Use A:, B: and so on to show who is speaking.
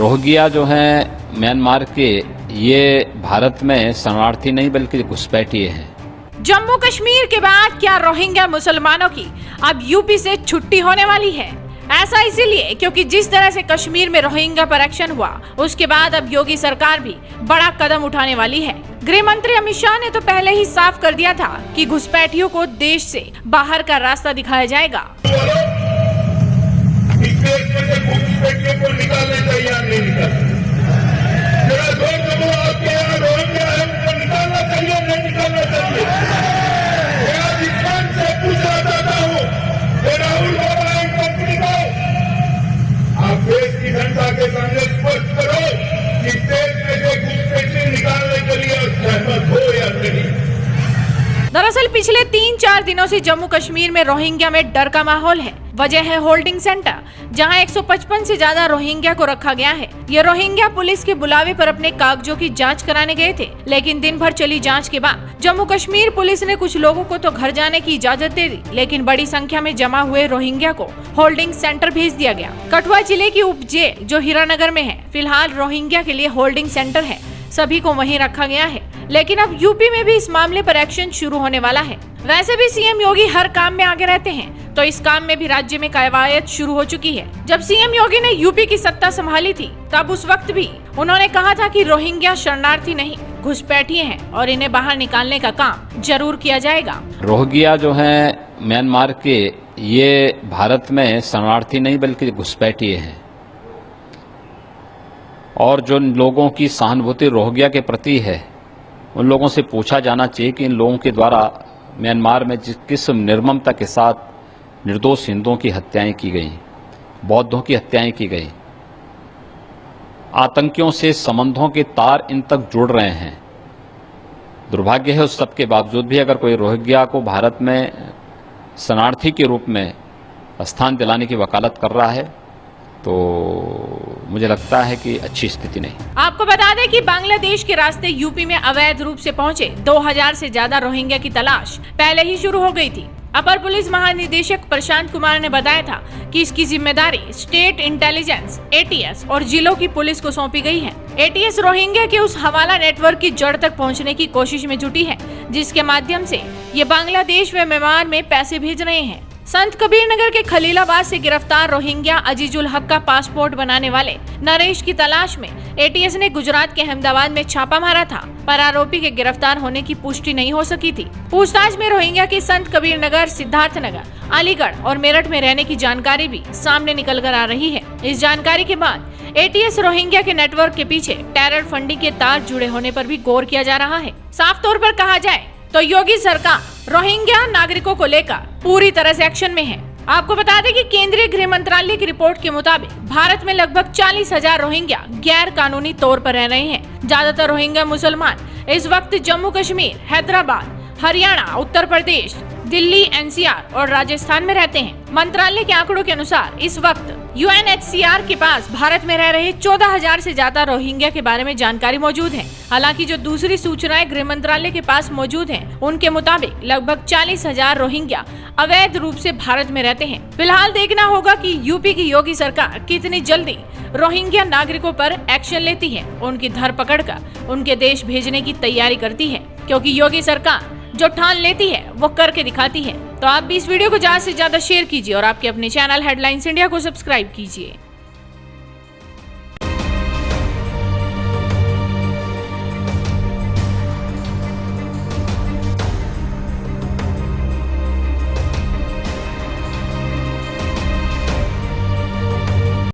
A: Rohingya जो हैं Myanmar के, ये भारत में शरणार्थी नहीं बल्कि घुसपैठिए हैं।
B: जम्मू कश्मीर के बाद क्या रोहिंग्या मुसलमानों की अब यूपी से छुट्टी होने वाली है? ऐसा इसीलिए क्योंकि जिस तरह से कश्मीर में रोहिंग्या पर एक्शन हुआ, उसके बाद अब योगी सरकार भी बड़ा कदम उठाने वाली है। गृह मंत्री अमित शाह ने तो पहले ही साफ कर दिया था कि घुसपैठियों को देश से बाहर का रास्ता दिखाया जाएगा। दरअसल पिछले 3-4 दिनों से जम्मू कश्मीर में रोहिंग्या में डर का माहौल है। वजह है होल्डिंग सेंटर, जहां 155 से ज्यादा रोहिंग्या को रखा गया है। ये रोहिंग्या पुलिस के बुलावे पर अपने कागजों की जांच कराने गए थे, लेकिन दिन भर चली जांच के बाद जम्मू कश्मीर पुलिस ने कुछ लोगों को तो घर जाने की इजाजत दे दी, लेकिन बड़ी संख्या में जमा हुए रोहिंग्या को होल्डिंग सेंटर भेज दिया गया। कठुआ जिले की उप जेल जो हीरानगर में है, फिलहाल रोहिंग्या के लिए होल्डिंग सेंटर है, सभी को वहीं रखा गया है। लेकिन अब यूपी में भी इस मामले पर एक्शन शुरू होने वाला है। वैसे भी सीएम योगी हर काम में आगे रहते हैं, तो इस काम में भी राज्य में कवायद शुरू हो चुकी है। जब सीएम योगी ने यूपी की सत्ता संभाली थी, तब उस वक्त भी उन्होंने कहा था कि रोहिंग्या शरणार्थी नहीं, घुसपैठिए हैं और इन्हें बाहर निकालने का काम जरूर किया जाएगा।
A: रोहिंग्या जो हैं म्यांमार के, ये भारत में शरणार्थी नहीं बल्कि घुसपैठिए हैं। और जो लोगों की सहानुभूति रोहिंग्या के प्रति है, उन लोगों से पूछा जाना चाहिए कि इन लोगों के द्वारा म्यांमार में किस निर्ममता के साथ निर्दोष हिंदुओं की हत्याएं की गई, बौद्धों की हत्याएं की गई। आतंकियों से संबंधों के तार इन तक जुड़ रहे हैं। दुर्भाग्य है उस सब के बावजूद भी अगर कोई रोहिंग्या को भारत में शरणार्थी के रूप में स्थान दिलाने की वकालत कर रहा है, तो मुझे लगता है कि अच्छी स्थिति नहीं।
B: आपको बता दें कि बांग्लादेश के रास्ते यूपी में अवैध रूप से पहुंचे 2000 से ज्यादा रोहिंग्या की तलाश पहले ही शुरू हो गई थी। अपर पुलिस महानिदेशक प्रशांत कुमार ने बताया था कि इसकी जिम्मेदारी स्टेट इंटेलिजेंस ATS और जिलों की पुलिस को सौंपी गई है। ATS रोहिंग्या के उस हवाला नेटवर्क की जड़ तक पहुंचने की कोशिश में जुटी है, जिसके माध्यम से ये बांग्लादेश व म्यांमार में पैसे भेज रहे हैं। संत कबीर नगर के खलीलाबाद से गिरफ्तार रोहिंग्या अजीजुल हक का पासपोर्ट बनाने वाले नरेश की तलाश में ATS ने गुजरात के अहमदाबाद में छापा मारा था, पर आरोपी के गिरफ्तार होने की पुष्टि नहीं हो सकी थी। पूछताछ में रोहिंग्या के संत कबीर नगर, सिद्धार्थनगर, अलीगढ़ और मेरठ में रहने की जानकारी भी सामने निकल कर आ रही है। इस जानकारी के बाद ATS रोहिंग्या के नेटवर्क के पीछे टेरर फंडिंग के तार जुड़े होने पर भी गौर किया जा रहा है। साफ तौर पर कहा जाए तो योगी सरकार रोहिंग्या नागरिकों को लेकर पूरी तरह से एक्शन में है। आपको बता दें कि केंद्रीय गृह मंत्रालय की रिपोर्ट के मुताबिक भारत में लगभग 40,000 रोहिंग्या गैर कानूनी तौर पर रह रहे हैं। ज्यादातर रोहिंग्या मुसलमान इस वक्त जम्मू कश्मीर, हैदराबाद, हरियाणा, उत्तर प्रदेश, दिल्ली, NCR और राजस्थान में रहते हैं। मंत्रालय के आंकड़ों के अनुसार इस वक्त UNHCR के पास भारत में रह रहे 14,000 से ज्यादा रोहिंग्या के बारे में जानकारी मौजूद है। हालांकि जो दूसरी सूचनाएं गृह मंत्रालय के पास मौजूद हैं, उनके मुताबिक लगभग 40,000 रोहिंग्या अवैध रूप से भारत में रहते हैं। फिलहाल देखना होगा कि यूपी की योगी सरकार कितनी जल्दी रोहिंग्या नागरिकों पर एक्शन लेती है, उनकी धरपकड़ कर उनके देश भेजने की तैयारी करती है, क्योंकि योगी सरकार जो ठान लेती है वो करके दिखाती है। तो आप भी इस वीडियो को ज्यादा से ज्यादा शेयर कीजिए और आपके अपने चैनल हेडलाइंस इंडिया को सब्सक्राइब कीजिए।